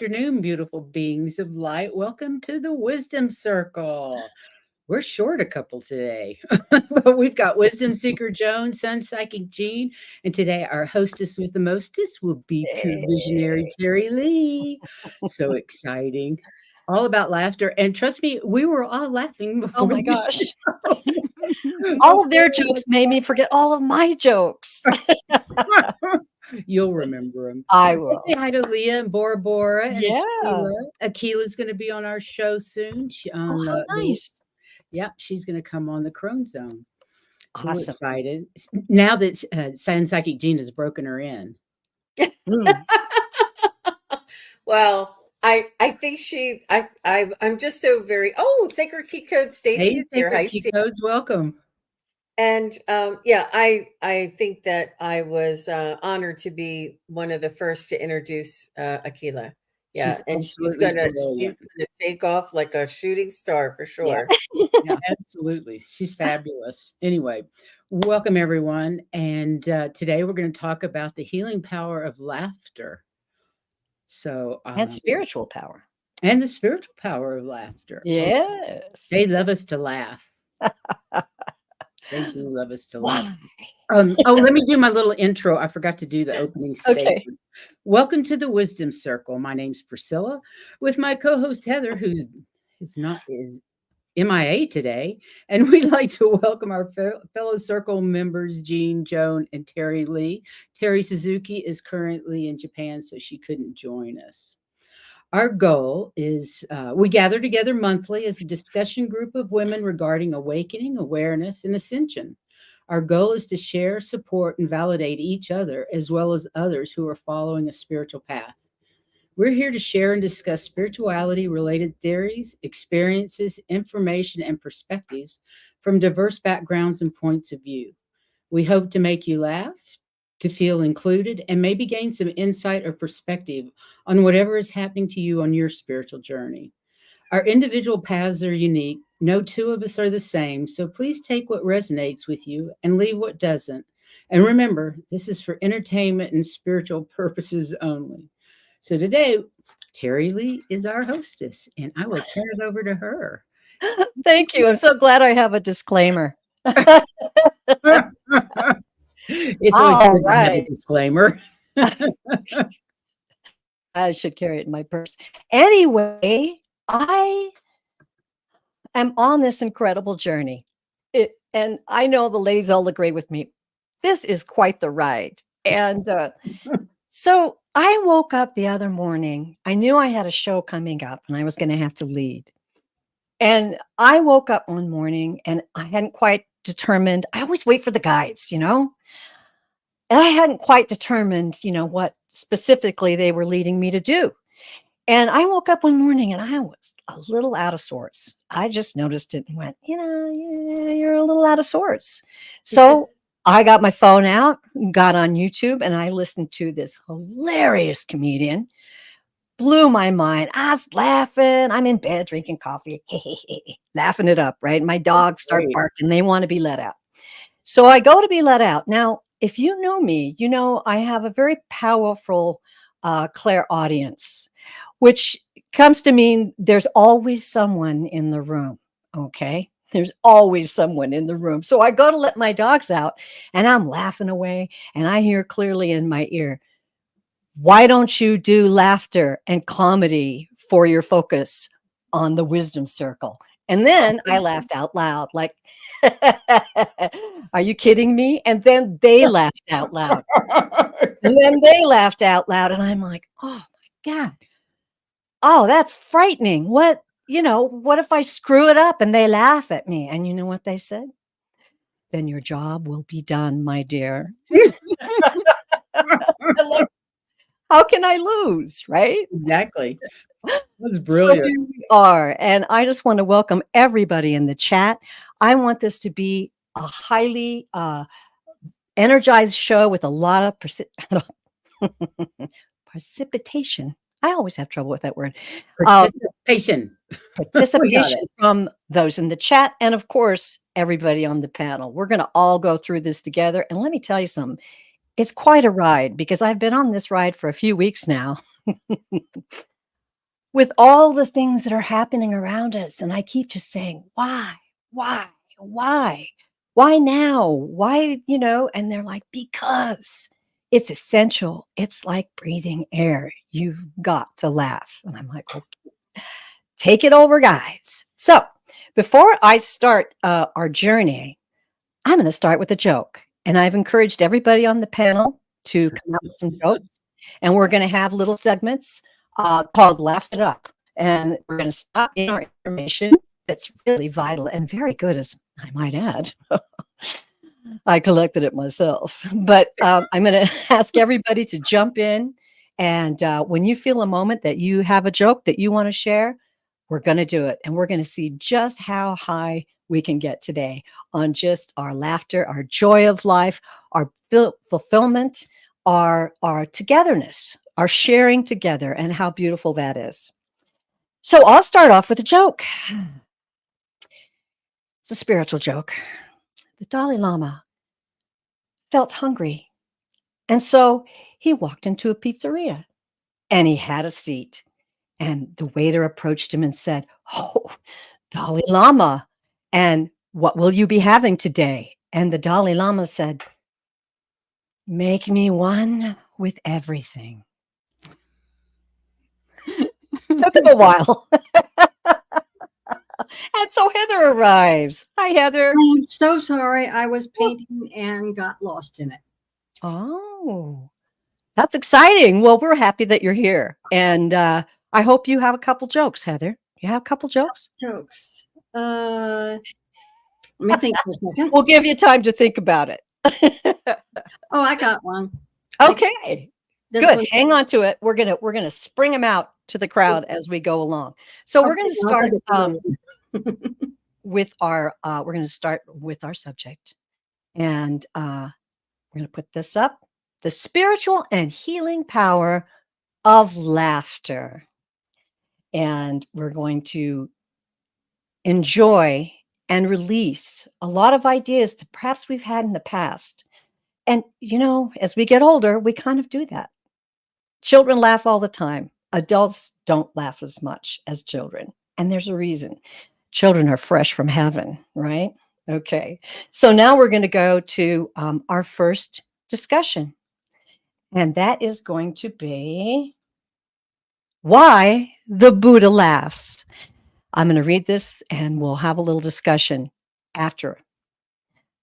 afternoon, beautiful beings of light. Welcome to the Wisdom Circle. We're short a couple today, but we've got Wisdom Seeker Joan, SunPsychic Jean, and today our hostess with the mostest will be pure visionary Teri Lee. So exciting. All about laughter. And trust me, we were all laughing before Oh my the gosh. show. All of their jokes made me forget all of my jokes. You'll remember them. I Let's will. say hi to Leah and Bora Bora and Yeah. Akila. Akila's going to be on our show soon. Oh, how nice. Yep, she's going to come on the Crone Zone. So we're Awesome. excited. Now that SunPsychic Jean has broken her in. Well, I think I'm just so very Sacred Key Code Stacy is here. Sacred Hi, Key Stacey. Codes, welcome. And I think that I was honored to be one of the first to introduce Akila. Yeah, she's gonna take off like a shooting star for sure. Yeah, absolutely. She's fabulous. Anyway, welcome everyone. And today we're going to talk about the healing power of laughter. So and spiritual power. And the spiritual power of laughter. Yes. They love us to laugh. They do love us to laugh. Why? Let me do my little intro. I forgot to do the opening statement. Okay. Welcome to the Wisdom Circle. My name's Priscilla, with my co-host Heather, who is MIA today, and we'd like to welcome our fellow circle members, Jean, Joan, and Teri Lee. Teri Suzuki is currently in Japan, so she couldn't join us. Our goal is we gather together monthly as a discussion group of women regarding awakening, awareness, and ascension. Our goal is to share, support, and validate each other, as well as others who are following a spiritual path. We're here to share and discuss spirituality-related theories, experiences, information, and perspectives from diverse backgrounds and points of view. We hope to make you laugh, to feel included, and maybe gain some insight or perspective on whatever is happening to you on your spiritual journey. Our individual paths are unique. No two of us are the same, so please take what resonates with you and leave what doesn't. And remember, this is for entertainment and spiritual purposes only. So today, Teri Lee is our hostess, and I will turn it over to her. Thank you. I'm so glad I have a disclaimer. It's always good to have a disclaimer. I should carry it in my purse. Anyway, I am on this incredible journey. And I know the ladies all agree with me. This is quite the ride. And so I woke up the other morning. I knew I had a show coming up and I was going to have to lead. And I woke up one morning and I hadn't quite determined. I always wait for the guides, and I hadn't quite determined, what specifically they were leading me to do. And I woke up one morning and I was a little out of sorts. I just noticed it and went, you're a little out of sorts. So I got my phone out, got on YouTube, and I listened to this hilarious comedian. Blew my mind. I was laughing. I'm in bed drinking coffee, laughing it up, right? My dogs start barking. They want to be let out. So I go to be let out. Now, if you know me, I have a very powerful clairaudience, which comes to mean there's always someone in the room, okay? There's always someone in the room. So I go to let my dogs out, and I'm laughing away, and I hear clearly in my ear, why don't you do laughter and comedy for your focus on the Wisdom Circle? And then I laughed out loud, like, are you kidding me? And then they laughed out loud. And then they laughed out loud. And I'm like, oh my God. Oh, that's frightening. What if I screw it up and they laugh at me? And you know what they said? Then your job will be done, my dear. How can I lose, right? Exactly. That's brilliant. So here we are. And I just want to welcome everybody in the chat. I want this to be a highly energized show with a lot of precipitation. I always have trouble with that word. Participation. Participation from those in the chat. And of course, everybody on the panel. We're going to all go through this together. And let me tell you something. It's quite a ride because I've been on this ride for a few weeks now. with all the things that are happening around us. And I keep just saying, why, why now? Why, and they're like, because it's essential. It's like breathing air. You've got to laugh. And I'm like, okay, take it over, guys. So before I start our journey, I'm going to start with a joke. And I've encouraged everybody on the panel to come up with some jokes. And we're going to have little segments called Laugh It Up. And we're going to stop in our information that's really vital and very good, as I might add. I collected it myself. But I'm going to ask everybody to jump in. And when you feel a moment that you have a joke that you want to share, we're going to do it. And we're going to see just how high we can get today on just our laughter, our joy of life, our fulfillment, our togetherness, our sharing together, and how beautiful that is. So I'll start off with a joke. It's a spiritual joke. The Dalai Lama felt hungry, and so he walked into a pizzeria, and he had a seat. And the waiter approached him and said, "Oh, Dalai Lama, and what will you be having today?" And the Dalai Lama said, "Make me one with everything." Took him a while. And so Heather arrives. Hi, Heather. I'm so sorry. I was painting and got lost in it. Oh, that's exciting. Well, we're happy that you're here. And I hope you have a couple jokes, Heather. You have a couple jokes? Jokes. Let me think for a second. We'll give you time to think about it. Oh, I got one. Okay. This Good. one- Hang on to it. We're gonna spring them out to the crowd as we go along. So we're Okay, gonna start with our subject. And we're gonna put this up. The spiritual and healing power of laughter. And we're going to enjoy and release a lot of ideas that perhaps we've had in the past. And, as we get older, we kind of do that. Children laugh all the time. Adults don't laugh as much as children. And there's a reason. Children are fresh from heaven, right? Okay. So now we're going to go to our first discussion. And that is going to be why the Buddha laughs. I'm going to read this and we'll have a little discussion after.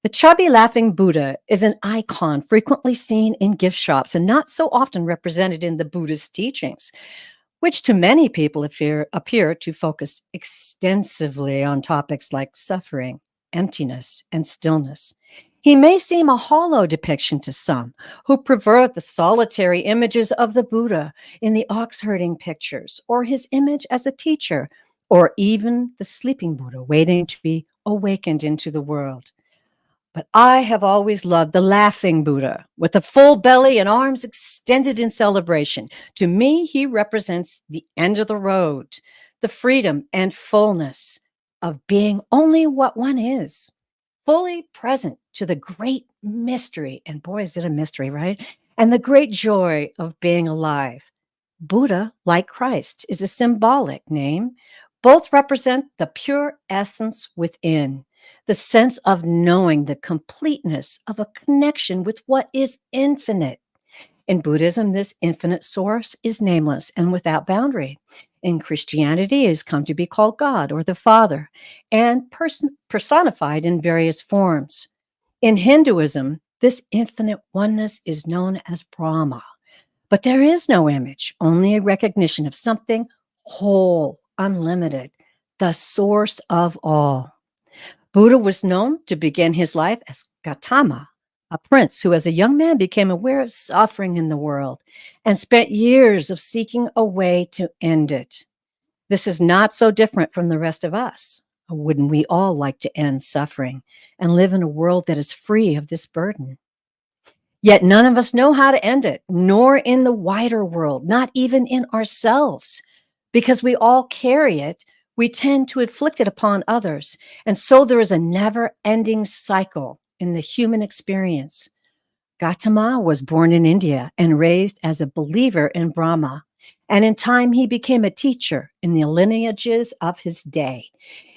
The chubby laughing Buddha is an icon frequently seen in gift shops and not so often represented in the Buddhist teachings, which to many people appear to focus extensively on topics like suffering, emptiness, and stillness. He may seem a hollow depiction to some who prefer the solitary images of the Buddha in the ox herding pictures, or his image as a teacher, or even the sleeping Buddha waiting to be awakened into the world. But I have always loved the laughing Buddha with a full belly and arms extended in celebration. To me, he represents the end of the road, the freedom and fullness of being only what one is, fully present to the great mystery. And boy, is it a mystery, right? And the great joy of being alive. Buddha, like Christ, is a symbolic name. Both represent the pure essence within, the sense of knowing the completeness of a connection with what is infinite. In Buddhism, this infinite source is nameless and without boundary. In Christianity, it has come to be called God or the Father, and personified in various forms. In Hinduism, this infinite oneness is known as Brahma. But there is no image, only a recognition of something whole, unlimited, the source of all. Buddha was known to begin his life as Gautama, a prince who as a young man became aware of suffering in the world and spent years of seeking a way to end it. This is not so different from the rest of us. Wouldn't we all like to end suffering and live in a world that is free of this burden? Yet none of us know how to end it, nor in the wider world, not even in ourselves. Because we all carry it, we tend to inflict it upon others. And so there is a never-ending cycle in the human experience. Gautama was born in India and raised as a believer in Brahma. And in time, he became a teacher in the lineages of his day.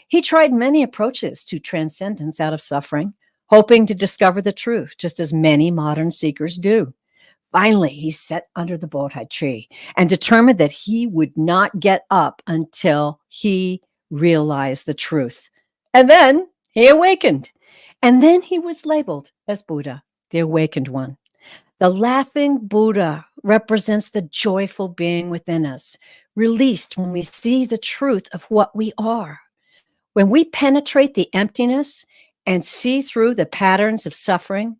He tried many approaches to transcendence out of suffering, hoping to discover the truth, just as many modern seekers do. Finally, he sat under the Bodhi tree and determined that he would not get up until he realized the truth. And then he awakened. And then he was labeled as Buddha, the awakened one. The laughing Buddha represents the joyful being within us, released when we see the truth of what we are. When we penetrate the emptiness and see through the patterns of suffering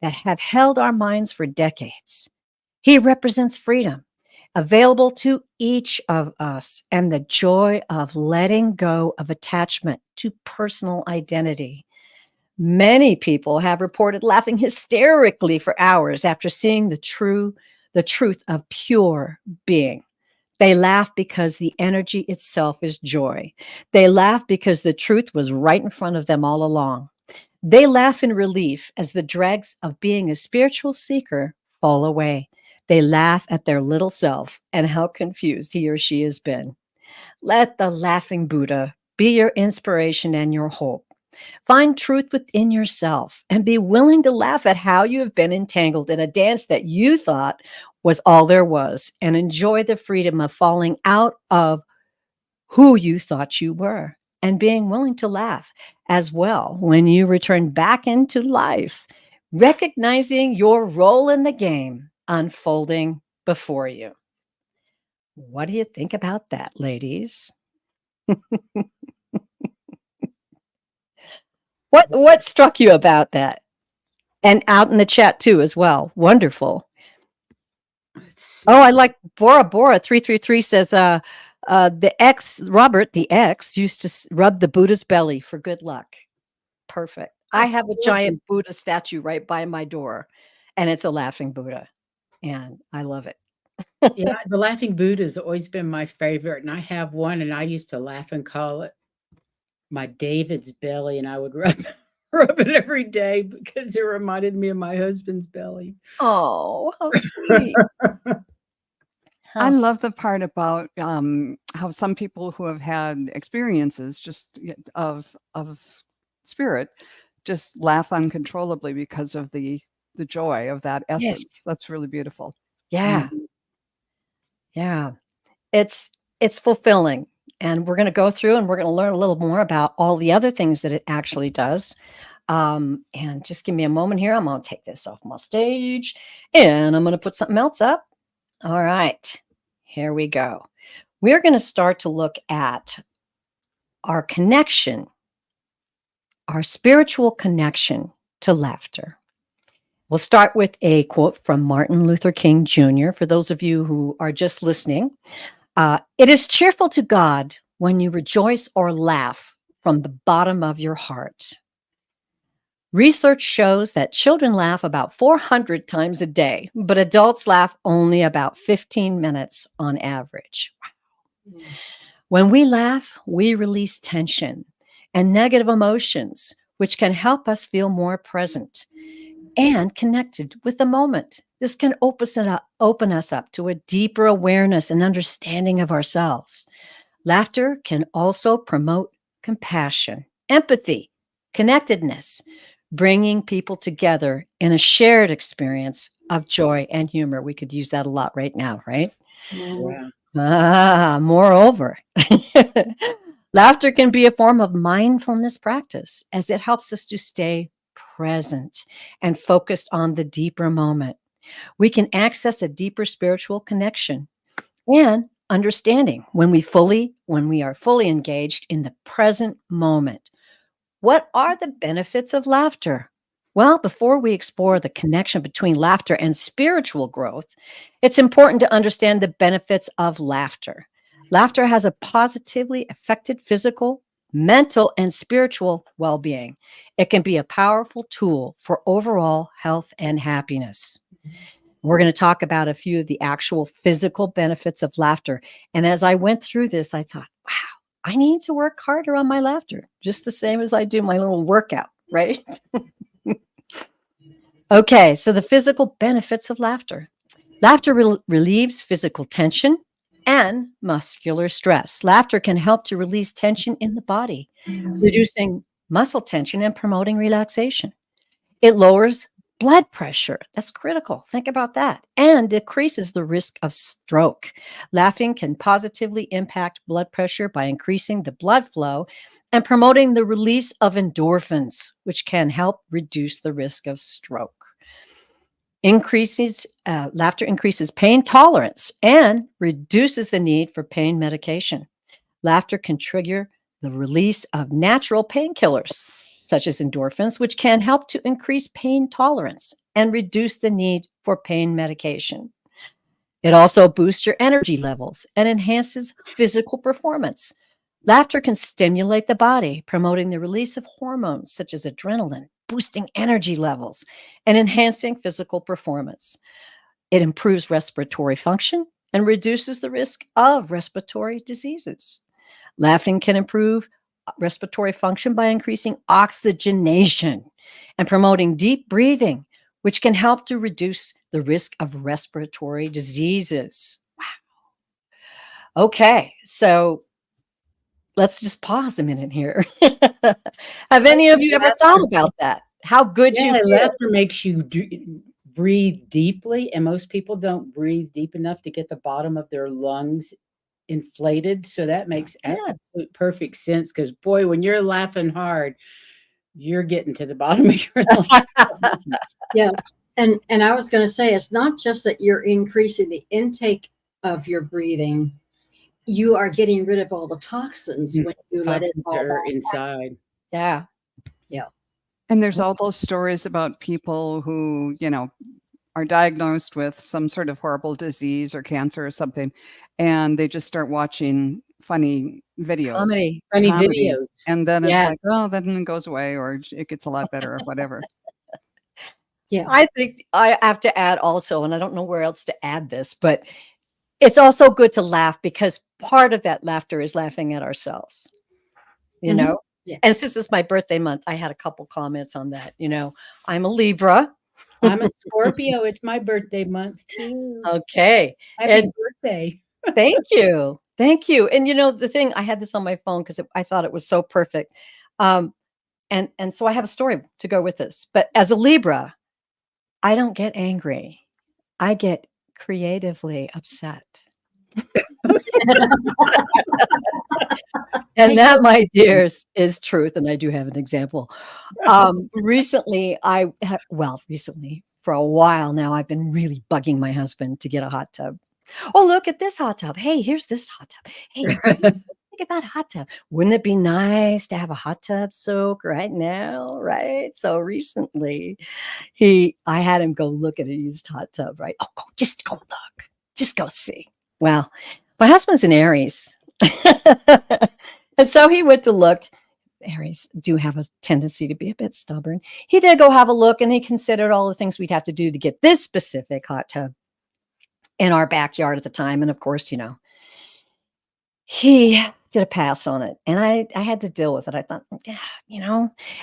that have held our minds for decades, he represents freedom, available to each of us, and the joy of letting go of attachment to personal identity. Many people have reported laughing hysterically for hours after seeing the truth of pure being. They laugh because the energy itself is joy. They laugh because the truth was right in front of them all along. They laugh in relief as the dregs of being a spiritual seeker fall away. They laugh at their little self and how confused he or she has been. Let the laughing Buddha be your inspiration and your hope. Find truth within yourself and be willing to laugh at how you have been entangled in a dance that you thought was all there was, and enjoy the freedom of falling out of who you thought you were and being willing to laugh as well when you return back into life, recognizing your role in the game unfolding before you. What do you think about that, ladies? What struck you about that? And out in the chat too as well. Wonderful. Oh, I like Bora 333 says Robert the X used to rub the Buddha's belly for good luck. Perfect. I have a giant Buddha statue right by my door, and it's a laughing Buddha, and I love it. Yeah, the laughing Buddha has always been my favorite, and I have one, and I used to laugh and call it my David's belly, and I would rub it every day because it reminded me of my husband's belly. Oh, how sweet. I love the part about how some people who have had experiences just of spirit just laugh uncontrollably because of the joy of that essence. Yes. That's really beautiful. Yeah. Mm-hmm. Yeah. It's fulfilling. And we're going to go through and we're going to learn a little more about all the other things that it actually does. And just give me a moment here. I'm going to take this off my stage and I'm going to put something else up. All right, here we go. We're going to start to look at our connection, our spiritual connection to laughter. We'll start with a quote from Martin Luther King Jr. For those of you who are just listening, it is cheerful to God when you rejoice or laugh from the bottom of your heart. Research shows that children laugh about 400 times a day, but adults laugh only about 15 minutes on average. Wow. When we laugh, we release tension and negative emotions, which can help us feel more present and connected with the moment. This can open us up to a deeper awareness and understanding of ourselves. Laughter can also promote compassion, empathy, connectedness, bringing people together in a shared experience of joy and humor. We could use that a lot right now, right? Yeah. Moreover, laughter can be a form of mindfulness practice as it helps us to stay present and focused on the deeper moment. We can access a deeper spiritual connection and understanding when we are fully engaged in the present moment. What are the benefits of laughter? Well, before we explore the connection between laughter and spiritual growth, it's important to understand the benefits of laughter. Laughter has a positively affected physical, mental, and spiritual well-being. It can be a powerful tool for overall health and happiness. We're going to talk about a few of the actual physical benefits of laughter. And as I went through this, I thought, wow, I need to work harder on my laughter, just the same as I do my little workout, right? Okay, so the physical benefits of laughter. Laughter relieves physical tension, and muscular stress. Laughter can help to release tension in the body, reducing muscle tension and promoting relaxation. It lowers blood pressure. That's critical. Think about that. And decreases the risk of stroke. Laughing can positively impact blood pressure by increasing the blood flow and promoting the release of endorphins, which can help reduce the risk of stroke. Laughter increases pain tolerance and reduces the need for pain medication. Laughter can trigger the release of natural painkillers, such as endorphins, which can help to increase pain tolerance and reduce the need for pain medication. It also boosts your energy levels and enhances physical performance. Laughter can stimulate the body, promoting the release of hormones such as adrenaline, boosting energy levels, and enhancing physical performance. It improves respiratory function and reduces the risk of respiratory diseases. Laughing can improve respiratory function by increasing oxygenation and promoting deep breathing, which can help to reduce the risk of respiratory diseases. Wow. Okay, so let's just pause a minute here. Have any of you ever thought about that? How good you feel? Laughter makes you breathe deeply, and most people don't breathe deep enough to get the bottom of their lungs inflated. So that makes absolute perfect sense, because boy, when you're laughing hard, you're getting to the bottom of your lungs. Yeah. And I was going to say, it's not just that you're increasing the intake of your breathing, you are getting rid of all the toxins when you let it all back inside. Yeah. Yeah. And there's all those stories about people who, are diagnosed with some sort of horrible disease or cancer or something, and they just start watching funny videos. Funny videos. And then it's like, oh, then it goes away, or it gets a lot better or whatever. Yeah. I think I have to add also, and I don't know where else to add this, but it's also good to laugh, because part of that laughter is laughing at ourselves, you know? Yeah. And since it's my birthday month, I had a couple comments on that. I'm a Libra. I'm a Scorpio. It's my birthday month too. Okay. Happy birthday. Thank you. Thank you. And the thing, I had this on my phone because I thought it was so perfect. And so I have a story to go with this. But as a Libra, I don't get angry. I get creatively upset. And that, my dears, is truth. And I do have an example. Recently, for a while now, I've been really bugging my husband to get a hot tub. Oh, look at this hot tub. Hey, here's this hot tub. Hey, think about a hot tub. Wouldn't it be nice to have a hot tub soak right now? Right. So recently I had him go look at a used hot tub, right? Oh, just go look. Just go see. Well, my husband's an Aries. And so he went to look. Aries do have a tendency to be a bit stubborn. He did go have a look, and he considered all the things we'd have to do to get this specific hot tub in our backyard at the time. And of course, he did a pass on it, and I had to deal with it. I thought,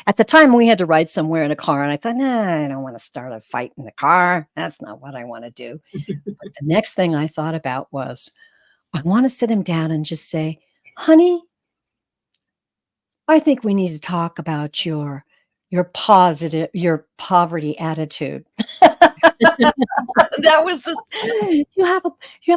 at the time we had to ride somewhere in a car, and I thought, I don't want to start a fight in the car. That's not what I want to do. But the next thing I thought about was, I want to sit him down and just say, honey, I think we need to talk about your poverty attitude. That was you have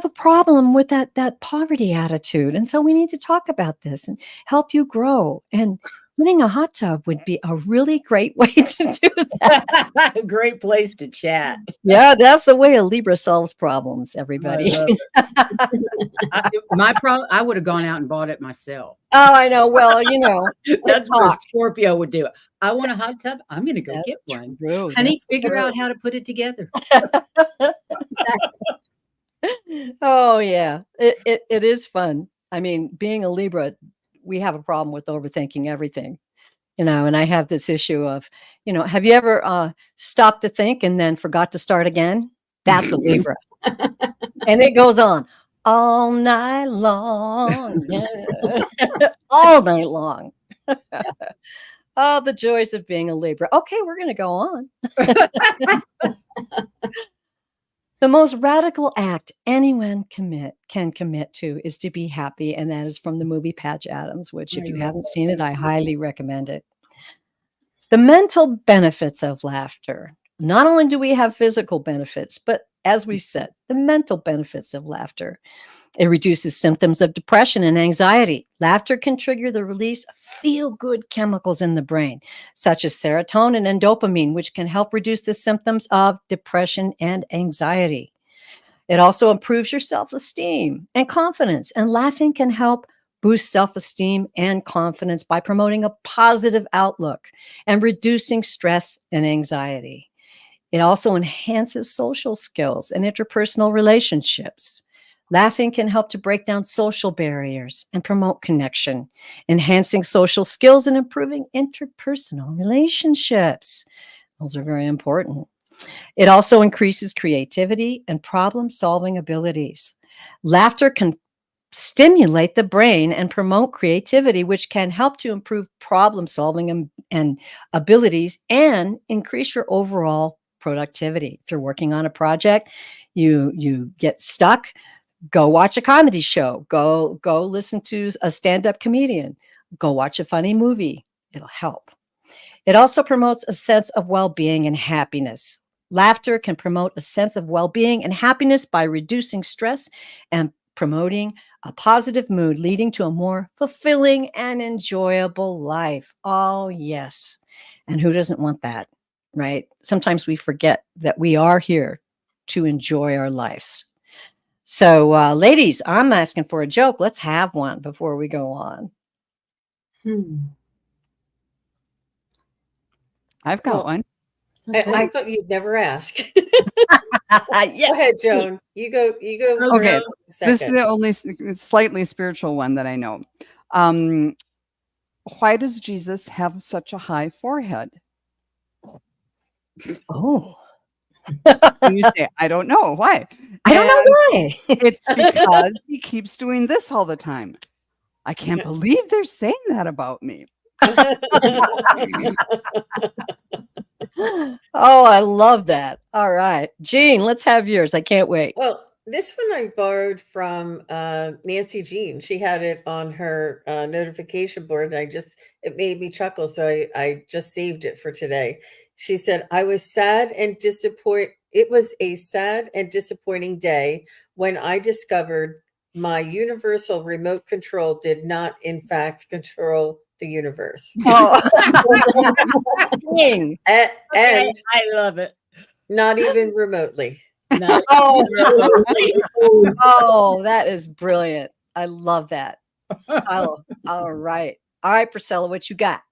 a problem with that poverty attitude. And so we need to talk about this and help you grow. And getting a hot tub would be a really great way to do that. A great place to chat. Yeah, that's the way a Libra solves problems, everybody. I would have gone out and bought it myself. Oh, I know. Well, that's what a Scorpio would do. I want a hot tub. I'm going to go get one. True. Honey, figure out how to put it together. Oh, yeah. It is fun. I mean, being a Libra, we have a problem with overthinking everything, and I have this issue of, have you ever stopped to think and then forgot to start again? That's a Libra. And it goes on all night long. All night long. Oh, the joys of being a Libra. Okay, we're going to go on. The most radical act anyone can commit to is to be happy, and that is from the movie Patch Adams, which if you haven't seen it, I highly recommend it. The mental benefits of laughter. Not only do we have physical benefits, but as we said, the mental benefits of laughter. It reduces symptoms of depression and anxiety. Laughter can trigger the release of feel-good chemicals in the brain, such as serotonin and dopamine, which can help reduce the symptoms of depression and anxiety. It also improves your self-esteem and confidence, and laughing can help boost self-esteem and confidence by promoting a positive outlook and reducing stress and anxiety. It also enhances social skills and interpersonal relationships. Laughing can help to break down social barriers and promote connection, enhancing social skills and improving interpersonal relationships. Those are very important. It also increases creativity and problem-solving abilities. Laughter can stimulate the brain and promote creativity, which can help to improve problem-solving and abilities and increase your overall productivity. If you're working on a project, you get stuck, go watch a comedy show, go listen to a stand-up comedian, go watch a funny movie. It'll help. It also promotes a sense of well-being and happiness. Laughter can promote a sense of well-being and happiness by reducing stress and promoting a positive mood, leading to a more fulfilling and enjoyable life. Oh, yes. And who doesn't want that, right? Sometimes we forget that we are here to enjoy our lives. So, ladies, I'm asking for a joke. Let's have one before we go on. I've got one. I thought you'd never ask. Yes. Go ahead, Joan. You go. Okay. This is the only slightly spiritual one that I know. Why does Jesus have such a high forehead? Oh. And you say, I don't know. Why? I don't know why. It's because he keeps doing this all the time. I can't believe they're saying that about me. Oh, I love that. All right. Jean, let's have yours. I can't wait. Well, this one I borrowed from Nancy Jean. She had it on her notification board. And it made me chuckle. So I just saved it for today. She said, I was sad and disappointed. It was a sad and disappointing day when I discovered my universal remote control did not, in fact, control the universe. Oh. And I love it. Not even remotely. Oh, that is brilliant. I love that. Oh, all right. All right, Priscilla, what you got?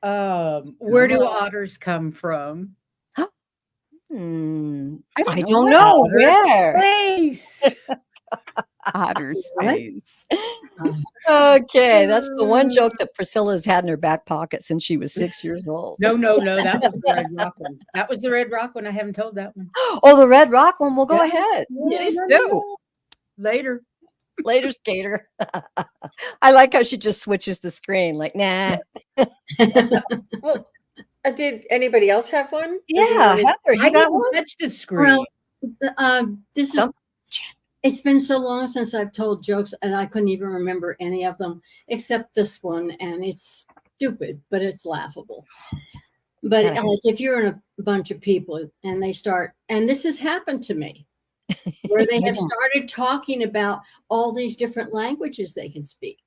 Where do otters come from? I don't know. Where? Space. Otter space. Okay, that's the one joke that Priscilla's had in her back pocket since she was 6 years old. No. That was the Red Rock one. That was the Red Rock one. I haven't told that one. Oh, the Red Rock one. Well, go ahead. Please do. Later. Later, skater. I like how she just switches the screen. Like, nah. Well, did anybody else have one? Yeah, Heather, you I got didn't one? touch the screen. Well, it's been so long since I've told jokes, and I couldn't even remember any of them except this one, and it's stupid, but it's laughable. But like if you're in a bunch of people and they start, and this has happened to me, where they have started talking about all these different languages they can speak.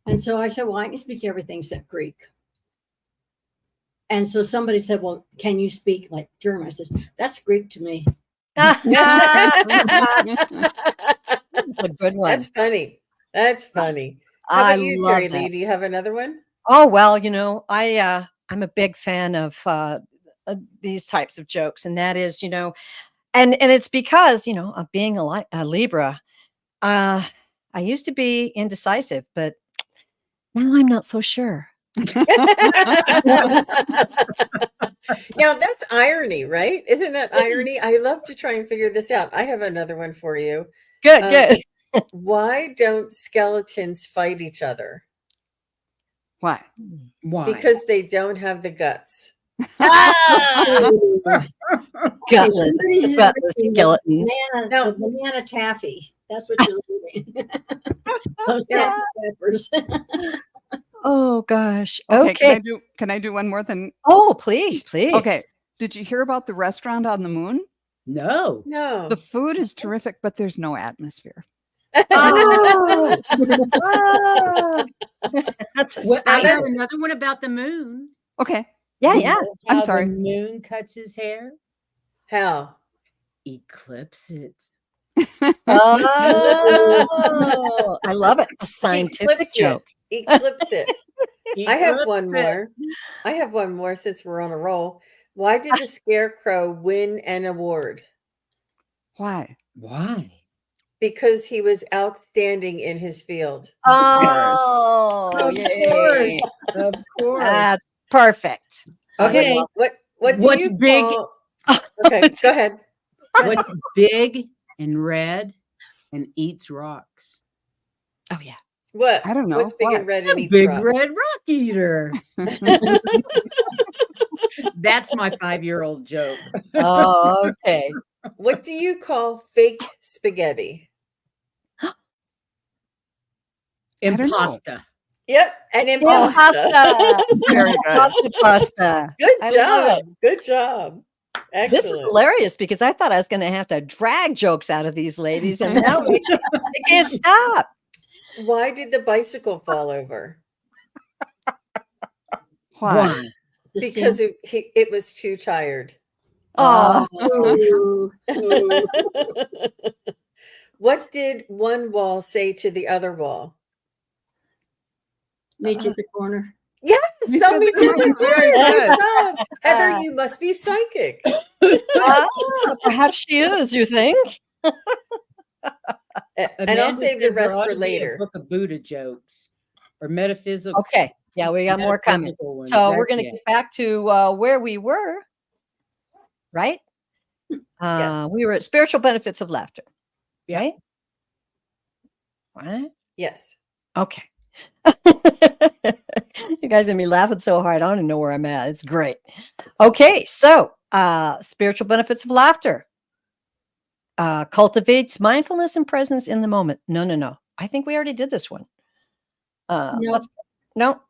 And so I said, well, I can speak everything except Greek. And so somebody said, well, can you speak like German? I said, that's Greek to me. That's a good one. That's funny. That's funny. How about you, Teri Lee? Do you have another one? Oh, well, I'm a big fan of these types of jokes. And that is, and it's because, of being a Libra, I used to be indecisive, but now I'm not so sure. Now that's irony, right? Isn't that irony? I love to try and figure this out. I have another one for you. Good. Why don't skeletons fight each other? Why? Because they don't have the guts. Ah! Gutless, Somebody's gutless reading skeletons. The banana taffy. That's what you're reading. Those Yeah. taffy peppers. Oh gosh. Okay. Okay. Can I do one more than? Oh, please, please. Okay. Did you hear about the restaurant on the moon? No. No. The food is terrific, but there's no atmosphere. Oh. Ah. That's a Well, I sign. have another one about the moon. Okay. Yeah, You yeah. know I'm how sorry. The moon cuts his hair. How? Eclipses. Oh, I love it. A scientific Eclipse joke. it. Eclipse it. I have one Eclipse it. more. I have one more since we're on a roll. Why did the scarecrow win an award? Why? Why? Because he was outstanding in his field. Oh, Of yay. course. Of course. That's perfect. Okay. What do What's you big? call- Okay, go ahead. What's big and red and eats rocks? Oh, yeah. What? I don't know. What's big What? and red A and eats big rock? red rock eater. That's my 5-year-old joke. Oh, okay. What do you call fake spaghetti? don't know. Impasta. Yep, an Impasta. impasta. Very good. Pasta. Good I love job. it. Good job. Excellent. This is hilarious because I thought I was going to have to drag jokes out of these ladies, and now they can't stop. Why did the bicycle fall over? Why? The Because it was too tired. Oh, Ooh. What did one wall say to the other wall? Meet you at the corner. Yes, You so did we the did it. very Good good. job. Heather, you must be psychic. perhaps she is, you think? And I'll Amanda save the says there rest ought for to be a later. book of Buddha jokes or metaphysical. Okay. Yeah, we got more coming. metaphysical ones. So we're That's going to it. get back to where we were, right? Yes. We were at spiritual benefits of laughter, Yeah. right? What? Yes. Okay. You guys made me laughing so hard. I don't even know where I'm at. It's great. Okay. So, spiritual benefits of laughter cultivates mindfulness and presence in the moment. No. I think we already did this one. No. No.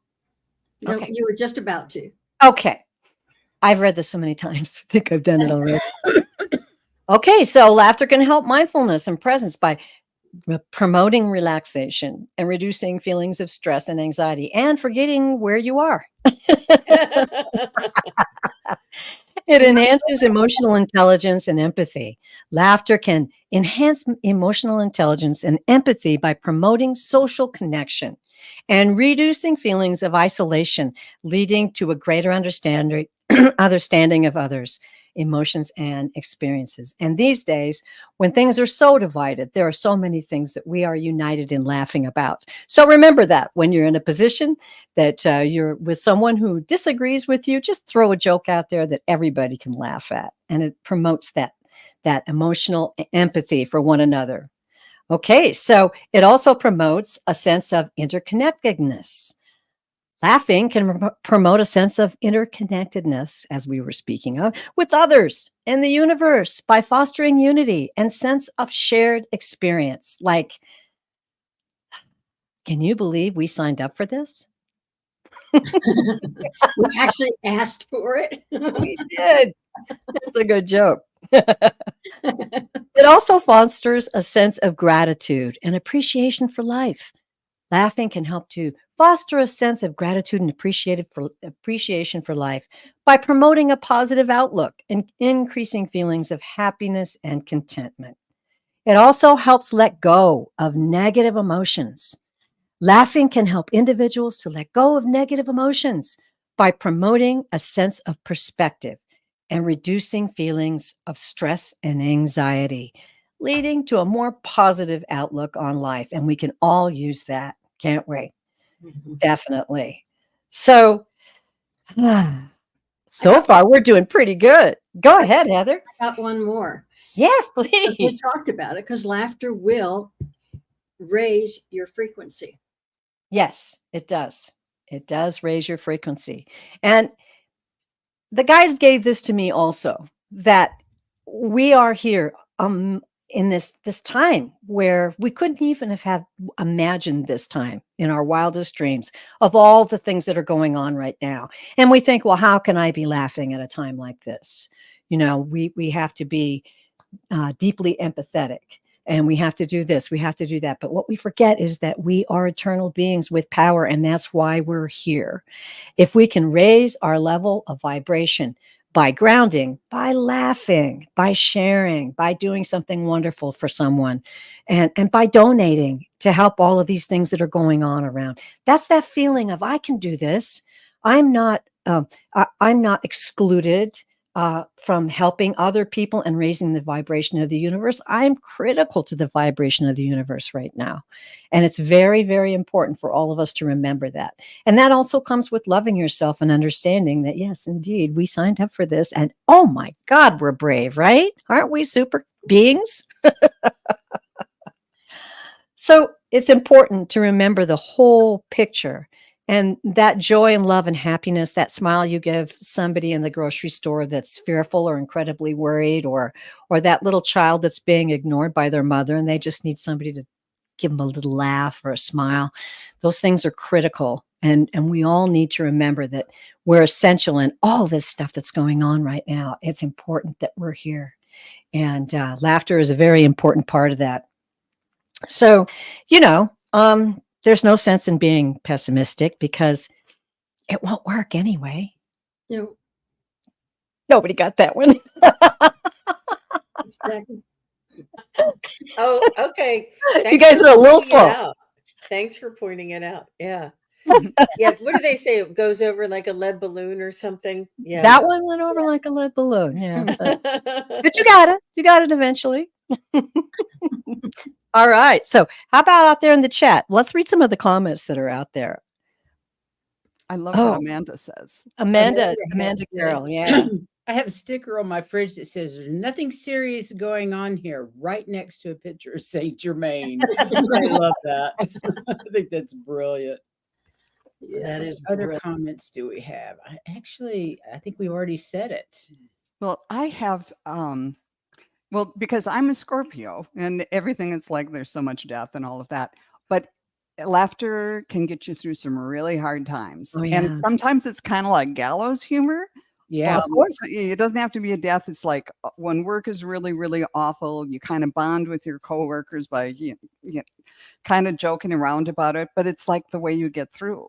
No, Okay. you were just about to. Okay. I've read this so many times. I think I've done it already. Okay. So laughter can help mindfulness and presence by promoting relaxation and reducing feelings of stress and anxiety and forgetting where you are. It enhances emotional intelligence and empathy. Laughter can enhance emotional intelligence and empathy by promoting social connection and reducing feelings of isolation, leading to a greater understanding of others' emotions and experiences. And these days, when things are so divided, there are so many things that we are united in laughing about. So remember that when you're in a position that you're with someone who disagrees with you, just throw a joke out there that everybody can laugh at. And it promotes that emotional empathy for one another. Okay, so it also promotes a sense of interconnectedness. Laughing can promote a sense of interconnectedness, as we were speaking of, with others and the universe by fostering unity and sense of shared experience. Like, can you believe we signed up for this? We actually asked for it. We did. That's a good joke. It also fosters a sense of gratitude and appreciation for life. Laughing can help to foster a sense of gratitude and appreciation for life by promoting a positive outlook and increasing feelings of happiness and contentment. It also helps let go of negative emotions. Laughing can help individuals to let go of negative emotions by promoting a sense of perspective and reducing feelings of stress and anxiety, leading to a more positive outlook on life. And we can all use that, can't we? Definitely. So, so far we're doing pretty good. Go ahead, Heather. I got one more. Yes, 'Cause we please. talked about it because laughter will raise your frequency. Yes, it does. It does raise your frequency. And the guys gave this to me also, that we are here in this time where we couldn't even have imagined this time in our wildest dreams of all the things that are going on right now. And we think, well, how can I be laughing at a time like this? You know, we have to be deeply empathetic, and we have to do this, we have to do that. But what we forget is that we are eternal beings with power, and that's why we're here. If we can raise our level of vibration by grounding, by laughing, by sharing, by doing something wonderful for someone, and by donating to help all of these things that are going on around, that's that feeling of, I can do this. I'm not excluded from helping other people and raising the vibration of the universe. I'm critical to the vibration of the universe right now. And it's very, very important for all of us to remember that. And that also comes with loving yourself and understanding that, yes, indeed, we signed up for this. And oh my God, we're brave, right? Aren't we super beings? So it's important to remember the whole picture. And that joy and love and happiness, that smile you give somebody in the grocery store that's fearful or incredibly worried, or that little child that's being ignored by their mother and they just need somebody to give them a little laugh or a smile. Those things are critical. And we all need to remember that we're essential in all this stuff that's going on right now. It's important that we're here. And laughter is a very important part of that. So, you know, there's no sense in being pessimistic because it won't work anyway. No. Nobody got that one. Exactly. Oh, okay. You guys are a little slow. slow. Thanks for pointing it out. Yeah. Yeah. What do they say? It goes over like a lead balloon or something. Yeah. That one went over like a lead balloon. Yeah. But you got it. You got it eventually. All right. So how about out there in the chat? Let's read some of the comments that are out there. I love what Amanda says. Amanda Carroll. Yeah. I have a sticker on my fridge that says there's nothing serious going on here, right next to a picture of Saint Germain. I love that. I think that's brilliant. Yeah, that is other brilliant. Comments do we have? I think we already said it. Well, I have well, because I'm a Scorpio and everything, it's like there's so much death and all of that. But laughter can get you through some really hard times. Oh, yeah. And sometimes it's kind of like gallows humor. Yeah. It doesn't have to be a death. It's like when work is really, really awful, you kind of bond with your coworkers by kind of joking around about it. But it's like the way you get through.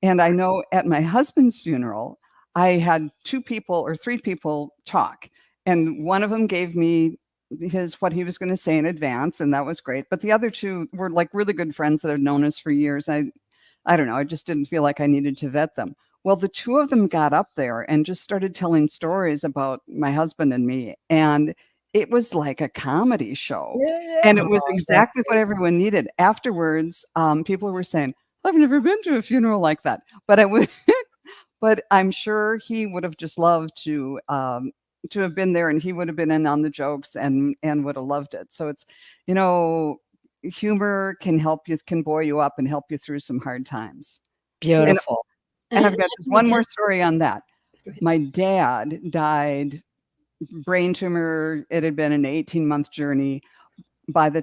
And I know at my husband's funeral, I had 2 people or 3 people talk. And one of them gave me what he was going to say in advance, and that was great. But the other 2 were like really good friends that had known us for years. I don't know. I just didn't feel like I needed to vet them. Well, the 2 of them got up there and just started telling stories about my husband and me. And it was like a comedy show. Yeah. And it was exactly what everyone needed. Afterwards, people were saying, I've never been to a funeral like that. But but I'm sure he would have just loved to have been there, and he would have been in on the jokes and would have loved it. So it's, humor can help you, can buoy you up and help you through some hard times. Beautiful. And I've got just one more story on that. My dad died, brain tumor. It had been an 18-month journey. But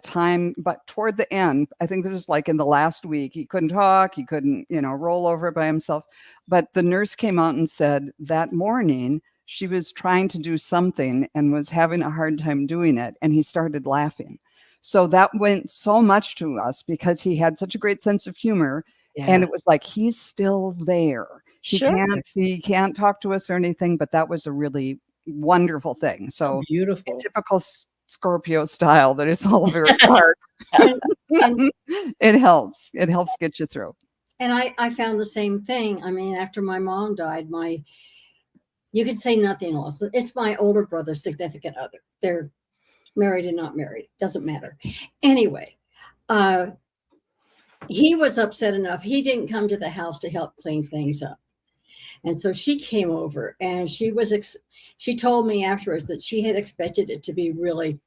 toward the end, I think it was like in the last week, he couldn't talk, he couldn't, roll over by himself. But the nurse came out and said that morning she was trying to do something and was having a hard time doing it. And he started laughing. So that went so much to us because he had such a great sense of humor. Yeah. And it was like, he's still there. Sure. He can't talk to us or anything, but that was a really wonderful thing. So beautiful. Typical Scorpio style that it's all very dark. It helps get you through. And I found the same thing. I mean, after my mom died, you could say nothing else. It's my older brother's significant other. They're married and not married. Doesn't matter. Anyway, he was upset enough. He didn't come to the house to help clean things up. And so she came over and she told me afterwards that she had expected it to be really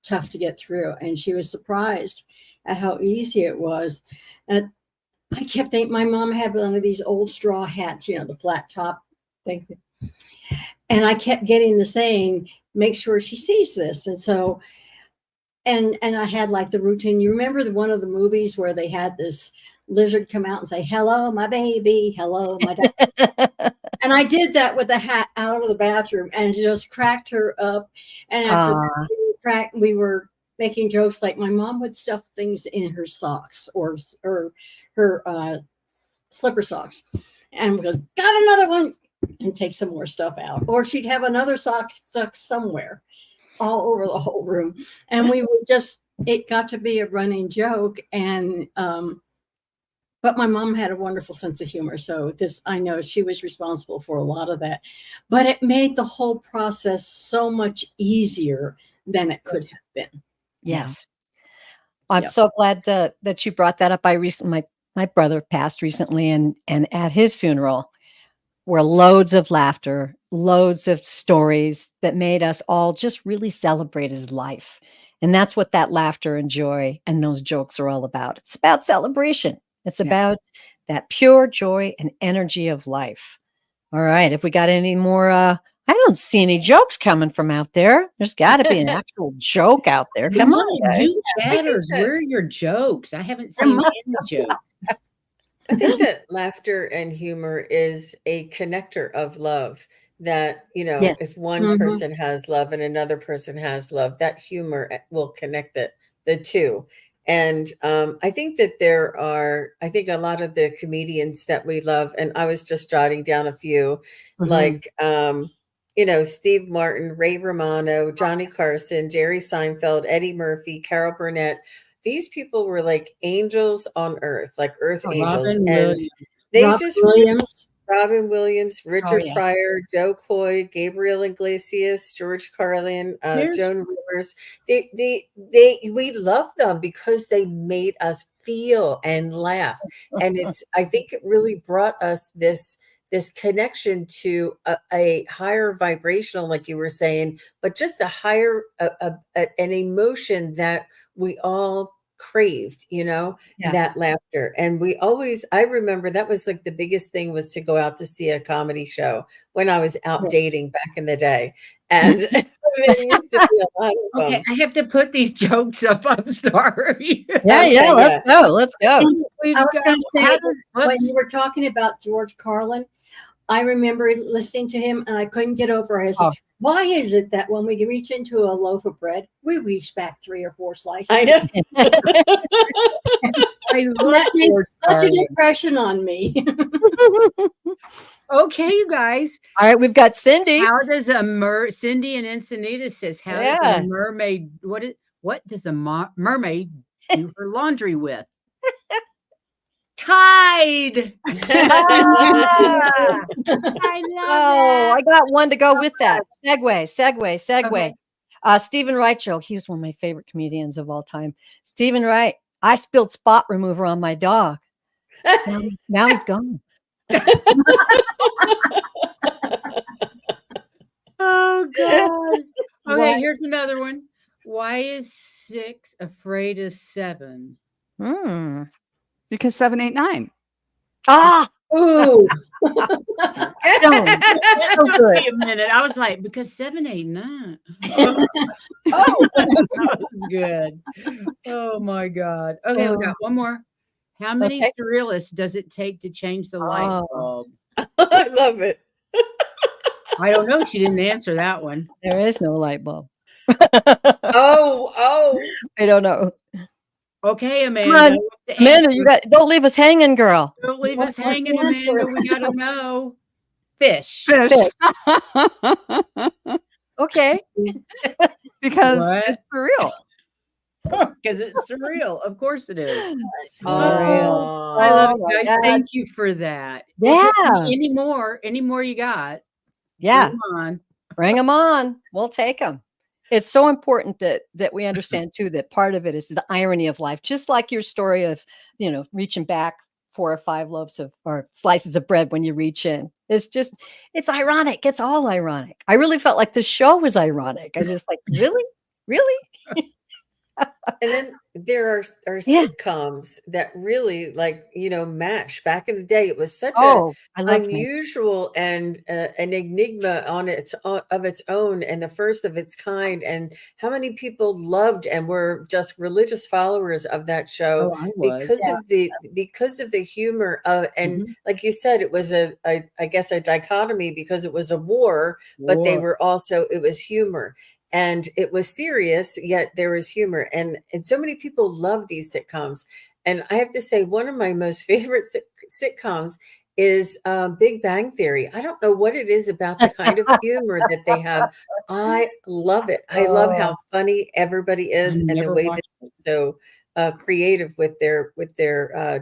tough to get through. And she was surprised at how easy it was. And I kept thinking, my mom had one of these old straw hats, the flat top thing. And I kept getting the saying, make sure she sees this. And so, and I had like the routine. You remember one of the movies where they had this lizard come out and say, hello, my baby. Hello, my dad. And I did that with the hat out of the bathroom and just cracked her up. And after that, we were making jokes like my mom would stuff things in her socks or her slipper socks. And we go, got another one, and take some more stuff out. Or she'd have another sock stuck somewhere all over the whole room. And we would just, it got to be a running joke. And, but my mom had a wonderful sense of humor. So I know she was responsible for a lot of that, but it made the whole process so much easier than it could have been. Yes. I'm so glad that you brought that up. My brother passed recently, and at his funeral were loads of laughter, loads of stories that made us all just really celebrate his life. And that's what that laughter and joy and those jokes are all about. It's about celebration. It's about that pure joy and energy of life. All right. If we got any more, I don't see any jokes coming from out there. There's got to be an actual joke out there. Come on, guys. You chatters, where are your jokes? I haven't seen any jokes. I think that laughter and humor is a connector of love. That, if one person has love and another person has love, that humor will connect the two. And I think that a lot of the comedians that we love, and I was just jotting down a few, like, Steve Martin, Ray Romano, Johnny Carson, Jerry Seinfeld, Eddie Murphy, Carol Burnett. These people were like angels on earth, like earth angels. And they Robin Williams, Richard Pryor, Joe Coy, Gabriel Iglesias, George Carlin, Joan Rivers. We love them because they made us feel and laugh. And I think it really brought us this connection to a higher vibrational, like you were saying, but just a higher, an emotion that we all craved, that laughter. And I remember that was like the biggest thing, was to go out to see a comedy show when I was out dating back in the day. And there used to be a lot of okay, I have to put these jokes up. I'm sorry. Let's go. Let's go. I was going to say, when you were talking about George Carlin, I remember listening to him and I couldn't get over it. Why is it that when we reach into a loaf of bread, we reach back 3 or 4 slices? I know. That made such an impression on me. Okay, you guys. All right, we've got Cindy. How does Cindy and Encinitas says, how does a mermaid, what does a mermaid do her laundry with? Tide. I love that. I got one to go with that. Segue. Okay. Stephen Wright show. He was one of my favorite comedians of all time. Stephen Wright. I spilled spot remover on my dog. Now he's gone. Oh God. Okay, here's another one. Why is 6 afraid of 7? Because 7, 8, 9. Ooh. Wait a minute. I was like, because 7, 8, 9. That was good. Oh my God. Okay, we got one more. How many surrealists does it take to change the light bulb? I love it. I don't know. She didn't answer that one. There is no light bulb. Oh. I don't know. Okay, Amanda. Amanda, don't leave us hanging, girl. Don't leave us hanging, Amanda. We gotta know. Fish. Okay. Because it's surreal. Because it's surreal. Of course it is. Oh, I love it, guys. Thank you for that. Yeah. Any more you got? Yeah. Bring them on. We'll take them. It's so important that we understand too, that part of it is the irony of life. Just like your story of, reaching back 4 or 5 loaves or slices of bread when you reach in. It's ironic. It's all ironic. I really felt like the show was ironic. I just like, really? And then there are Yeah. sitcoms that really match. Back in the day, it was such a Oh, I love them. unusual and an enigma of its own, and the first of its kind. And how many people loved and were just religious followers of that show Oh, I was. because of the humor and Mhm. like you said, it was I guess a dichotomy, because it was a war, but War. it was humor. And it was serious, yet there was humor. And so many people love these sitcoms. And I have to say, one of my most favorite sitcoms is Big Bang Theory. I don't know what it is about the kind of humor that they have. I love it. I love how funny everybody I is, and the never way watched it. they're so creative with their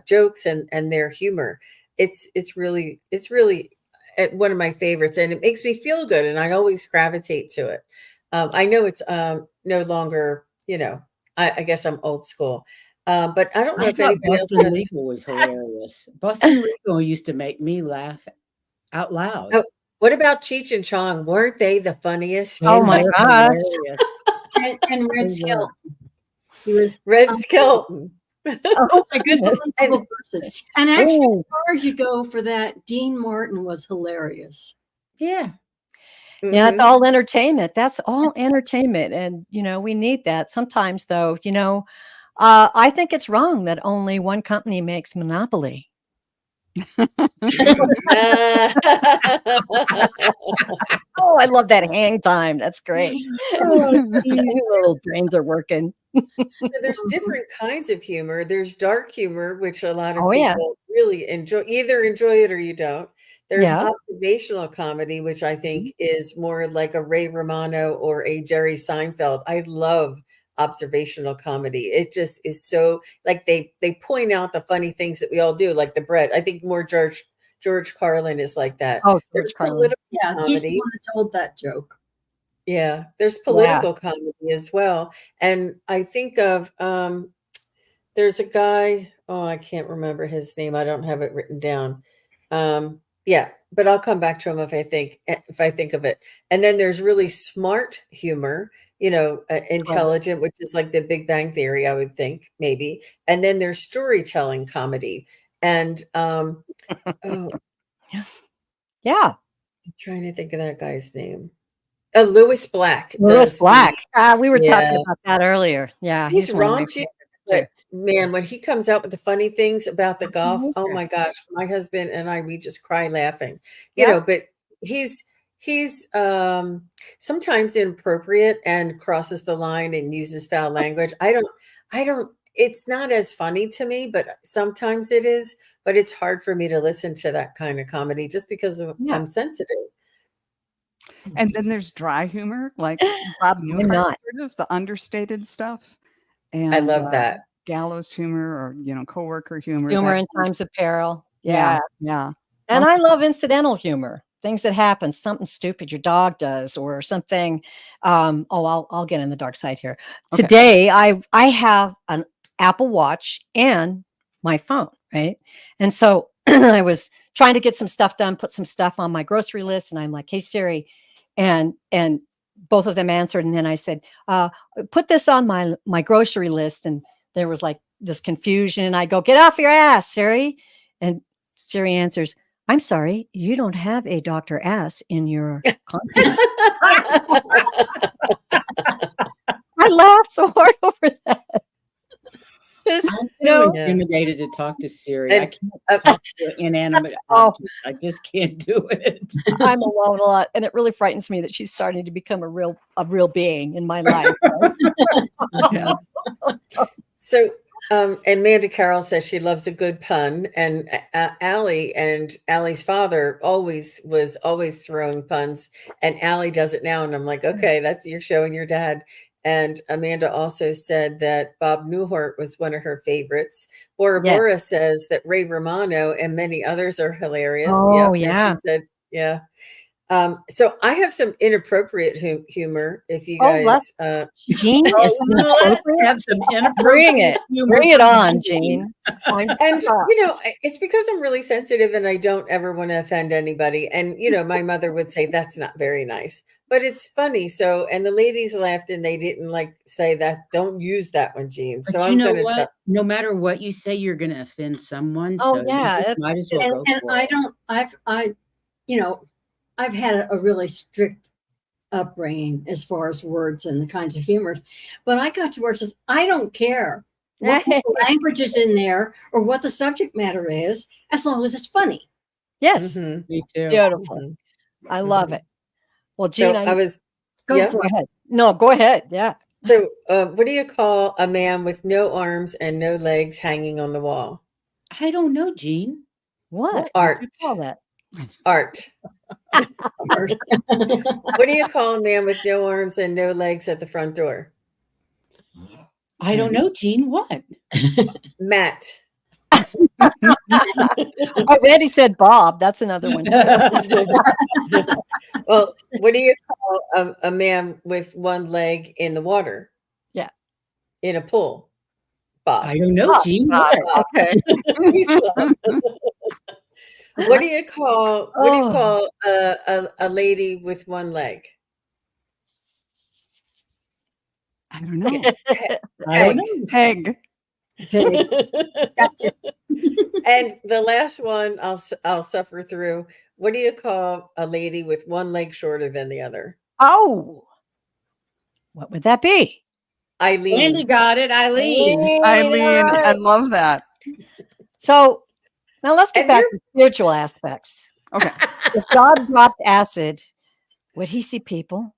jokes and their humor. It's really one of my favorites, and it makes me feel good, and I always gravitate to it. I know it's no longer, I guess I'm old school, but I don't know I if thought anybody else Boston has. Legal was hilarious. Boston Legal used to make me laugh out loud. Oh, what about Cheech and Chong? Weren't they the funniest? Oh my were gosh. hilarious. And Red They Skelton. were. He was Red Skelton. Oh my goodness. unbelievable person. And actually, Ooh. as far as you go for that, Dean Martin was hilarious. Yeah. Yeah, it's Mhm. all entertainment. That's all entertainment. And, we need that. Sometimes, though, I think it's wrong that only one company makes Monopoly. Oh, I love that hang time. That's great. Oh, These little brains are working. So there's different kinds of humor. There's dark humor, which a lot of Oh, yeah. people really enjoy. Either enjoy it or you don't. There's Yeah. observational comedy, which I think is more like a Ray Romano or a Jerry Seinfeld. I love observational comedy. It just is so like they point out the funny things that we all do, like the bread. I think more George Carlin is like that. Oh, George There's Carlin. political Yeah, he's the comedy. one that told that joke. Yeah, there's Yeah. political comedy as well. And I think of there's a guy, oh, I can't remember his name. I don't have it written down. Yeah, but I'll come back to him if I think of it. And then there's really smart humor, Oh, intelligent, which is like the Big Bang Theory, I would think, maybe. And then there's storytelling comedy. And oh, yeah. I'm trying to think of that guy's name. Lewis Black Lewis does Black. We were talking yeah. about that earlier. Yeah, He's he's one of my raunchy, favorites but too. man, when he comes out with the funny things about the golf, Mhm. oh my gosh, my husband and I, we just cry laughing. Yeah. But he's sometimes inappropriate and crosses the line and uses foul language. I don't it's not as funny to me, but sometimes it is, but it's hard for me to listen to that kind of comedy just because Yeah. I'm sensitive. And then there's dry humor, like Bob I'm Newhart, not. sort of the understated stuff, I and love that. gallows humor, or coworker humor. Humor That in times of peril. yeah, Yeah. yeah. And Lots I of- love incidental humor. Things that happen, something stupid your dog does or something. I'll get in the dark side here. Okay. Today I have an Apple Watch and my phone, right? And so I was trying to get some stuff done, put some stuff on my grocery list, and I'm like, "Hey Siri," and both of them answered, and then I said, "Put this on my grocery list," and there was like this confusion, and I go, "Get off your ass, Siri," and Siri answers, "I'm sorry, you don't have a Dr. Ass in your content." I laughed so hard over that. Just, I'm you know, too intimidated to talk to Siri. And, I can't talk to an inanimate Oh. object. I just can't do it. I'm alone a lot, and it really frightens me that she's starting to become a real being in my life. Yeah. So, Amanda Carroll says she loves a good pun, and Allie's father was always throwing puns, and Allie does it now, and I'm like, okay, you're showing your dad. And Amanda also said that Bob Newhart was one of her favorites. Bora Yes. Bora says that Ray Romano and many others are hilarious. Oh, And yeah. she said, yeah. So I have some inappropriate humor. If you guys, Jean is inappropriate. Have some Bring it, bring it on, Jean. and it's because I'm really sensitive and I don't ever want to offend anybody. And my mother would say that's not very nice, but it's funny. So, and the ladies laughed and they didn't say that. Don't use that one, Jean. But so I'm going to. No matter what you say, you're going to offend someone. Oh so yeah, you just might as well go for it. I've had a really strict upbringing as far as words and the kinds of humors, but I got to where it says, I don't care what language is in there or what the subject matter is, as long as it's funny. Yes. Me too. Beautiful. I love it. Well, Jean, so go ahead. No, go ahead. Yeah. So what do you call a man with no arms and no legs hanging on the wall? I don't know, Jean. What? Art. What do you call that? Art. What do you call a man with no arms and no legs at the front door? I don't know, Jean. What? Matt. Randy said Bob. That's another one too. Well, what do you call a man with one leg in the water? Yeah. In a pool? Bob. I don't know, Jean. Bob. Okay. What do you call a lady with one leg? I don't know. Peg. Gotcha. And the last one I'll suffer through. What do you call a lady with one leg shorter than the other? Oh, what would that be? Eileen. Andy got it. Eileen. I love that. So now let's get back to spiritual aspects. Okay. If God dropped acid, would he see people?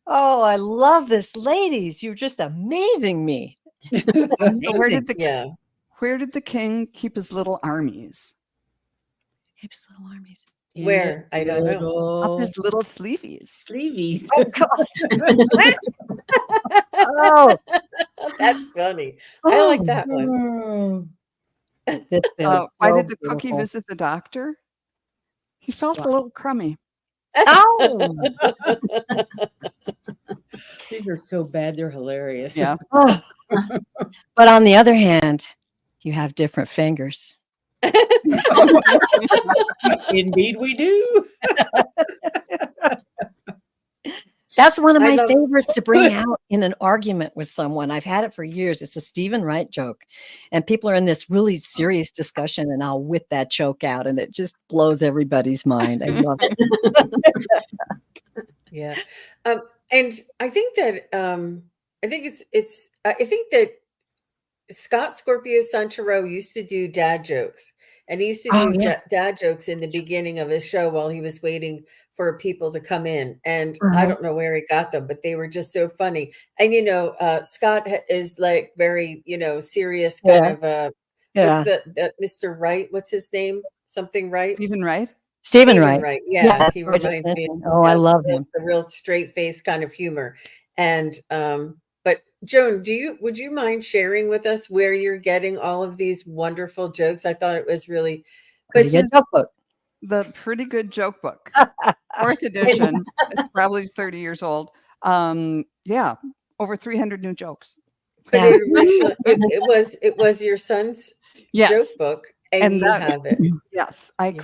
Oh, I love this, ladies. You're just amazing me. So where did the king keep his little armies? Keeps little armies. Where? I don't know. Up his little sleeveys. Oh, God. Oh, that's funny. I like that one. Why did the cookie visit the doctor? He felt a little crummy. Oh. These are so bad. They're hilarious. Yeah. But on the other hand, you have different fingers. Indeed, we do. That's one of my favorites to bring out in an argument with someone. I've had it for years. It's a Stephen Wright joke. And people are in this really serious discussion, and I'll whip that joke out, and it just blows everybody's mind. I love it. Yeah. And I think that I think that Scott Scorpio Sanchero used to do dad jokes, and he used to do dad jokes in the beginning of his show while he was waiting for people to come in. And I don't know where he got them, but they were just so funny. And, Scott is like very, serious kind of, what's the Mr. Wright? What's his name? Something Wright? Stephen Wright? Stephen Wright. Yeah. He reminds me. I love him. The real straight face kind of humor. And, but Joan, would you mind sharing with us where you're getting all of these wonderful jokes? I thought it was really the Pretty Good Joke Book, 4th edition. It's probably 30 years old. Yeah, over 300 new jokes. But it was your son's joke book, and you have it. Yes, I've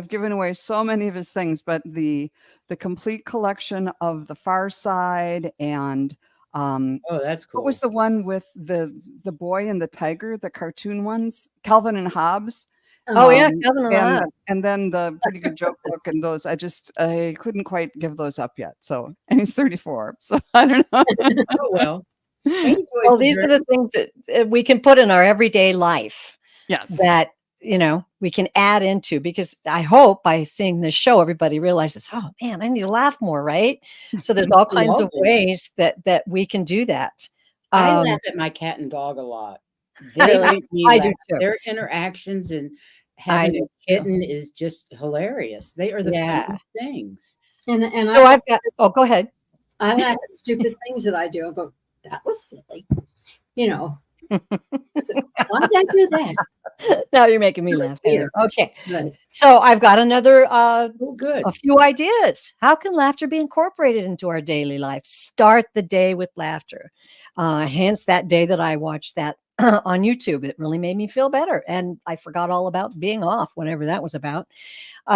given away so many of his things, but the complete collection of The Far Side and that's cool. What was the one with the boy and the tiger, the cartoon ones? Calvin and Hobbes. Oh yeah, Calvin and Hobbes. And then the Pretty Good Joke Book and those. I couldn't quite give those up yet. So, and he's 34. So I don't know. Oh well. Well, these are the things that we can put in our everyday life. Yes. That we can add into, because I hope by seeing this show, everybody realizes, oh man, I need to laugh more, right? So there's all kinds of ways that we can do that. I laugh at my cat and dog a lot. I do too. Their interactions and having a kitten is just hilarious. They are the funniest things. And so I've got. Oh, go ahead. I laugh at stupid things that I do. I go, that was silly. Why did I do that? Now you're making me laugh, Heather. Yeah. Okay. Right. So I've got another Oh, good. a few ideas. How can laughter be incorporated into our daily life? Start the day with laughter. Hence that day that I watched that on YouTube. It really made me feel better. And I forgot all about being off, whatever that was about.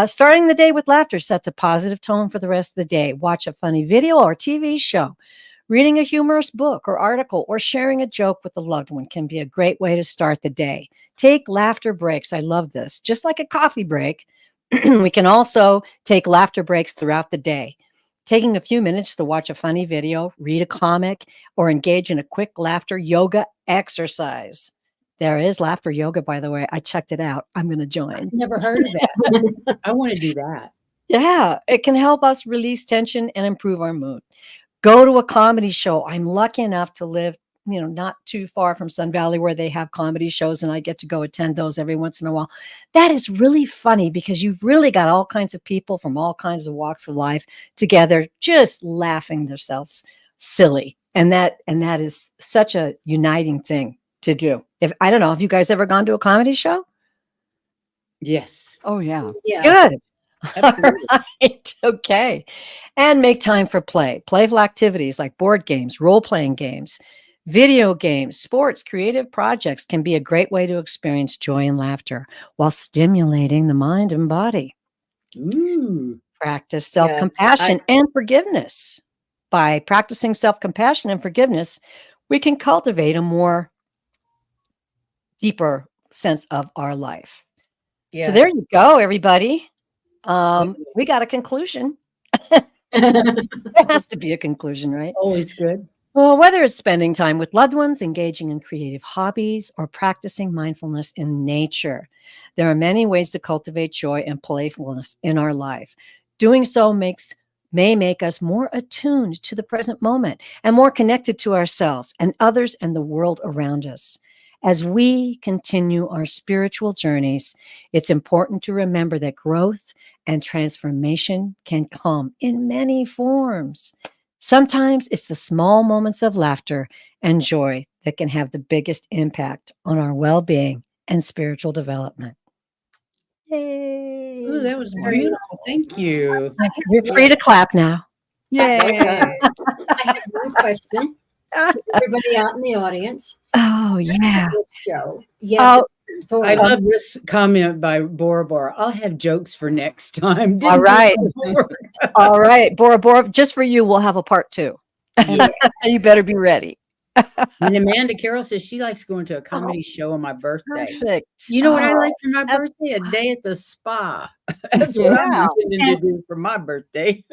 Starting the day with laughter sets a positive tone for the rest of the day. Watch a funny video or TV show. Reading a humorous book or article or sharing a joke with a loved one can be a great way to start the day. Take laughter breaks. I love this. Just like a coffee break, we can also take laughter breaks throughout the day. Taking a few minutes to watch a funny video, read a comic, or engage in a quick laughter yoga exercise. There is laughter yoga, by the way. I checked it out. I'm going to join. Never heard of that. I want to do that. Yeah, it can help us release tension and improve our mood. Go to a comedy show. I'm lucky enough to live, not too far from Sun Valley where they have comedy shows, and I get to go attend those every once in a while. That is really funny because you've really got all kinds of people from all kinds of walks of life together, just laughing themselves silly. And that is such a uniting thing to do. If I don't know, have you guys ever gone to a comedy show? Yes. Oh, yeah. Yeah. Good. Absolutely. All right. Okay. And make time for play. Playful activities like board games, role-playing games, video games, sports, creative projects can be a great way to experience joy and laughter while stimulating the mind and body. Ooh. Practice self-compassion and forgiveness. By practicing self-compassion and forgiveness, we can cultivate a more deeper sense of our life. Yeah. So there you go, everybody. We got a conclusion. There has to be a conclusion, right? Always good. Well, whether it's spending time with loved ones, engaging in creative hobbies, or practicing mindfulness in nature, there are many ways to cultivate joy and playfulness in our life. Doing so may make us more attuned to the present moment and more connected to ourselves and others and the world around us. As we continue our spiritual journeys, it's important to remember that growth and transformation can come in many forms. Sometimes it's the small moments of laughter and joy that can have the biggest impact on our well-being and spiritual development. Yay! Ooh, that was beautiful. Thank you. You're free to clap now. Yay. I have one question to everybody out in the audience. Oh, yeah. Show. Yes. I love this comment by Bora Bora. I'll have jokes for next time. All right. All right. Bora Bora, just for you, we'll have a part 2. Yeah. You better be ready. And Amanda Carroll says she likes going to a comedy show on my birthday. Perfect. You know what I like for my birthday? A day at the spa. That's what I'm intending to do for my birthday.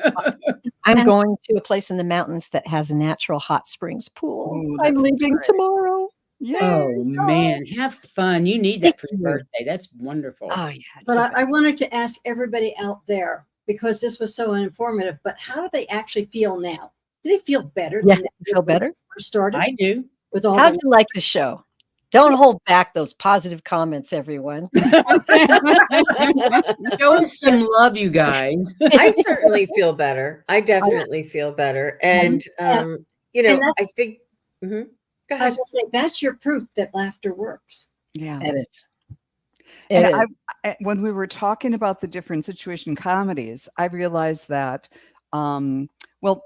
I'm going to a place in the mountains that has a natural hot springs pool. Ooh, I'm that sounds leaving great. tomorrow. Yay. Oh man, have fun. You need that for your birthday. That's wonderful. Oh, yeah. But I wanted to ask everybody out there, because this was so informative, but how do they actually feel now? Do they feel better? Yeah, than they you feel did when better? they first started I do. with all How'd the you like the show? Don't hold back those positive comments, everyone. Show us some love, you guys. I certainly feel better. I definitely feel better. And, I think, go I ahead. was going to say, that's your proof that laughter works. Yeah. It is. And when we were talking about the different situation comedies, I realized that,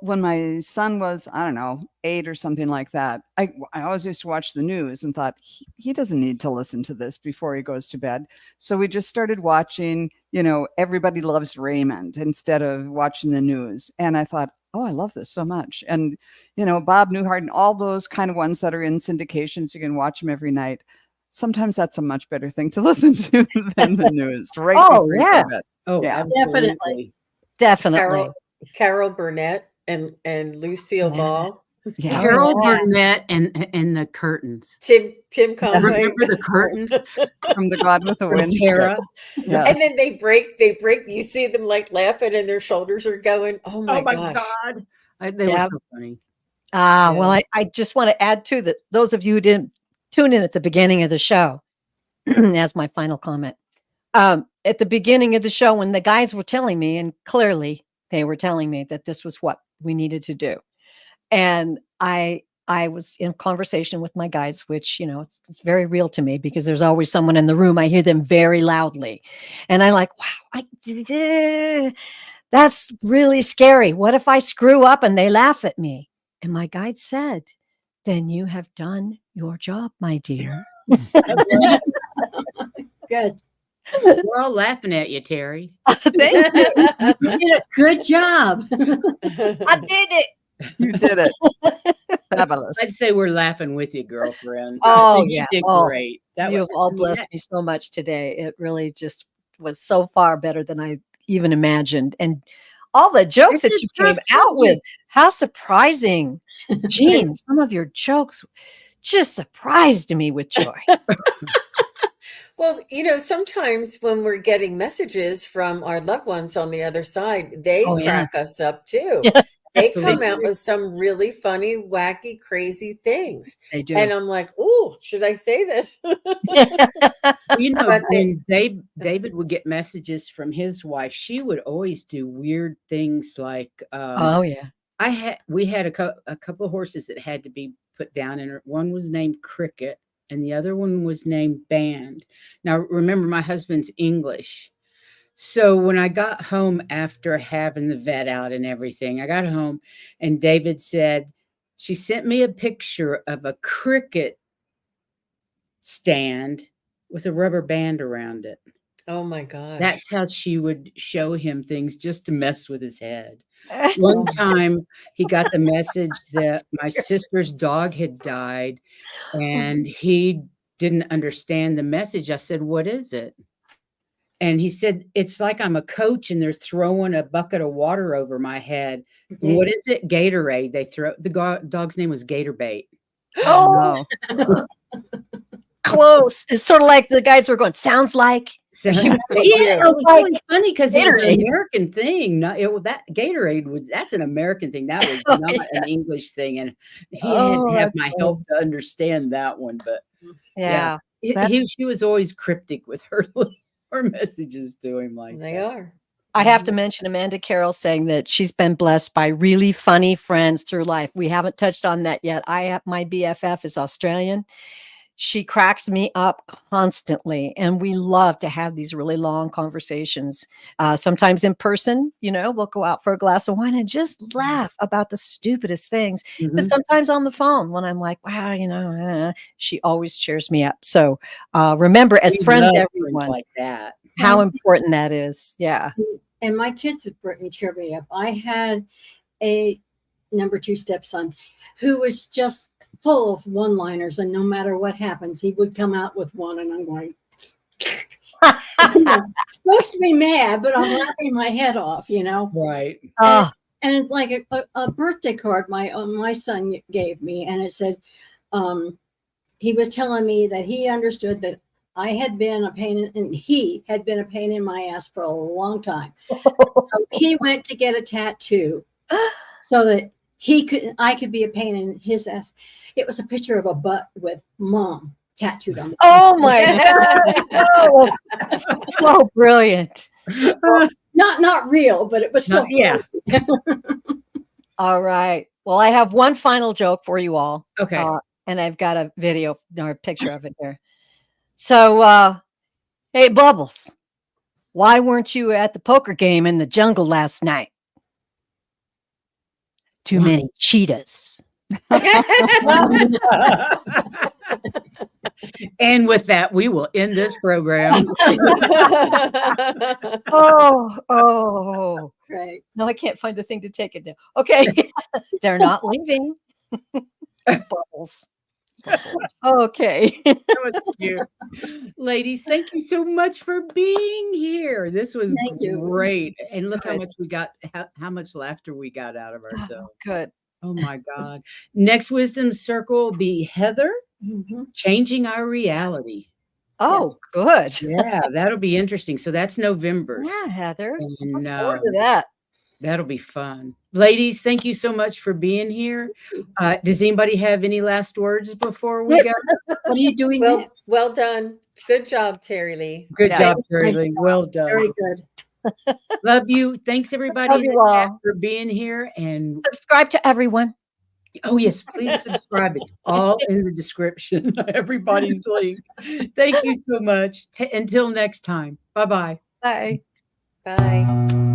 when my son was, I don't know, 8 or something like that, I always used to watch the news and thought he doesn't need to listen to this before he goes to bed. So we just started watching, Everybody Loves Raymond instead of watching the news. And I thought, oh, I love this so much. And, Bob Newhart and all those kind of ones that are in syndications, you can watch them every night. Sometimes that's a much better thing to listen to than the news. Right? Oh, before you yeah. go to bed. Oh, Yeah. absolutely. Definitely. Carol Burnett and Lucille Yeah. Ball. Yeah. Carol Yeah. Burnett and the curtains. Tim Conway. Remember the curtains? From The God with the From Wind. Tara. Yeah. And then they break, you see them like laughing and their shoulders are going, oh my gosh. God. They were so funny. Well, I just want to add too that those of you who didn't tune in at the beginning of the show, as my final comment, at the beginning of the show, when the guys were telling me, and clearly they were telling me that this was what we needed to do. And I I was in conversation with my guides, which, you know, it's very real to me because there's always someone in the room. I hear them very loudly. And I'm like, wow, that's really scary. What if I screw up and they laugh at me? And my guide said, then you have done your job, my dear. Good. We're all laughing at you, Teri. Thank you. You did a good job. I did it. You did it. Fabulous. I'd say we're laughing with you, girlfriend. Oh, You yeah. did Oh, great. You have all blessed me so much today. It really just was so far better than I even imagined. And all the jokes that you came out with, how surprising. Jean, some of your jokes just surprised me with joy. Well, you know, sometimes when we're getting messages from our loved ones on the other side, they crack us up too. Yeah. They come out with some really funny, wacky, crazy things. They do. And I'm like, oh, should I say this? You know, when David would get messages from his wife, she would always do weird things like, oh, yeah. we had a couple of horses that had to be put down, and one was named Cricket and the other one was named Band. Now, remember, my husband's English. So when I got home after having the vet out and everything, I got home and David said, she sent me a picture of a cricket stand with a rubber band around it. Oh my God. That's how she would show him things just to mess with his head. One time he got the message that my sister's dog had died and he didn't understand the message. I said, what is it? And he said, it's like I'm a coach and they're throwing a bucket of water over my head. Mm-hmm. What is it? Gatorade. They throw, the dog's name was Gatorbait. Oh, close. It's sort of like the guys were going, sounds like. Yeah, it was really funny because it was an American thing. That Gatorade that's an American thing. That was not an English thing. And he had to have my help to understand that one. But yeah. She was always cryptic with her messages to him like they are. I have to mention Amanda Carroll saying that she's been blessed by really funny friends through life. We haven't touched on that yet. My BFF is Australian. She cracks me up constantly, and we love to have these really long conversations. Sometimes in person, you know, we'll go out for a glass of wine and just laugh about the stupidest things. Mm-hmm. But sometimes on the phone when I'm like, wow, you know, she always cheers me up. So remember, as friends, everyone, like that, how important that is. Yeah. And my kids would Brittany cheer me up. I had a number 2 stepson who was just full of one-liners, and no matter what happens, he would come out with one, and I'm going, supposed to be mad, but I'm laughing my head off, you know? Right. And it's like a birthday card my son gave me, and it said, he was telling me that he understood that I had been a pain in my ass for a long time. So he went to get a tattoo so that I could be a pain in his ass. It was a picture of a butt with mom tattooed on it. Oh my God. That's so brilliant. Well, not real, but it was so All right. Well, I have one final joke for you all. Okay. And I've got a video or a picture of it there. So hey, Bubbles, why weren't you at the poker game in the jungle last night? Too many cheetahs. And with that, we will end this program. Oh, right. No, I can't find the thing to take it down. Okay. They're not leaving. Bubbles. Okay. That was cute. Ladies, thank you so much for being here. This was great. And look how much we got, how much laughter we got out of ourselves. Good. Oh my God. Next Wisdom Circle will be Heather, Changing Our Reality. Oh, good. Yeah, that'll be interesting. So that's November. Yeah, Heather. And look forward to that. That'll be fun. Ladies, thank you so much for being here. Does anybody have any last words before we go? What are you doing next? Well done. Good job, Teri Lee. Good job, Teri Lee. Well done. Very good. Love you. Thanks, everybody, Love you all. for being here. And subscribe to everyone. Oh, yes, please subscribe. It's all in the description. Everybody's link. Thank you so much. Until next time. Bye-bye. Bye. Bye.